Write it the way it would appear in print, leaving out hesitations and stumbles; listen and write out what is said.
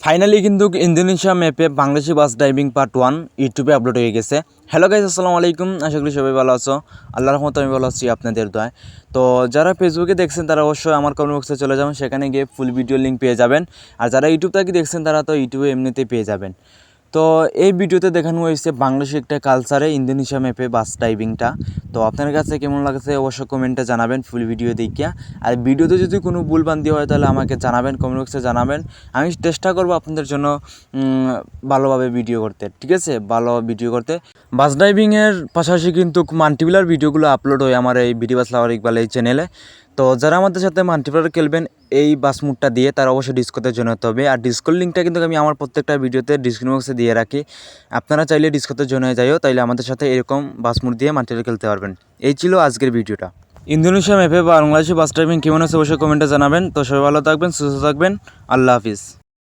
Finally কিন্তু Indonesia ম্যাপে বাংলাদেশি বাস driving part 1 ইউটিউবে আপলোড হয়ে গেছে। হ্যালো গাইস, আসসালামু আলাইকুম। আশা করি সবাই ভালো আছো। আল্লাহর রহমতে আমি ভালো আছি, আপনাদের দোয়ায়। তো যারা ফেসবুকে দেখছেন তারা অবশ্যই আমার কমেন্ট বক্সে চলে যাবেন, সেখানে গিয়ে ফুল ভিডিও লিঙ্ক পেয়ে যাবেন। আর যারা ইউটিউব থেকে দেখছেন তারা তো ইউটিউবে এমনিতেই পেয়ে যাবেন। তো এই ভিডিওতে দেখানো হয়েছে বাংলাদেশের একটা কালচারে ইন্দোনেশিয়া ম্যাপে বাস ড্রাইভিংটা। তো আপনার কাছে কেমন লাগছে অবশ্যই কমেন্টে জানাবেন ফুল ভিডিও দেখিয়া। আর ভিডিওতে যদি কোনো ভুলভ্রান্তি হয় তাহলে আমাকে জানাবেন, কমেন্ট বক্সে জানাবেন। আমি চেষ্টা করবো আপনাদের জন্য ভালোভাবে ভিডিও করতে, ঠিক আছে, ভালো ভিডিও করতে। বাস ড্রাইভিংয়ের পাশাপাশি কিন্তু মাল্টিপ্লার ভিডিওগুলো আপলোড হয় আমার এই ভিডিও বাস লাভার ইকবাল এই চ্যানেলে। তো যারা আমাদের সাথে মাল্টিপ্লার খেলবেন এই বাস মুডটা দিয়ে, তারা অবশ্যই ডিসকোতে জয়েন হতে হবে। আর ডিসকোর লিঙ্কটা কিন্তু আমি আমার প্রত্যেকটা ভিডিওতে ডিসক্রিপশন বক্সে দিয়ে রাখি। আপনারা চাইলে ডিসকোতে জয়েন হয়ে যাইও, তাইলে আমাদের সাথে এরকম বাস মুড দিয়ে মাল্টিপ্লার খেলতে পারবেন। এই ছিল আজকের ভিডিওটা। ইন্দোনেশিয়া ম্যাপে বাংলাদেশি বাস ড্রাইভিং কেমন আছে অবশ্যই কমেন্টে জানাবেন। তো সবাই ভালো থাকবেন, সুস্থ থাকবেন। আল্লাহ হাফিজ।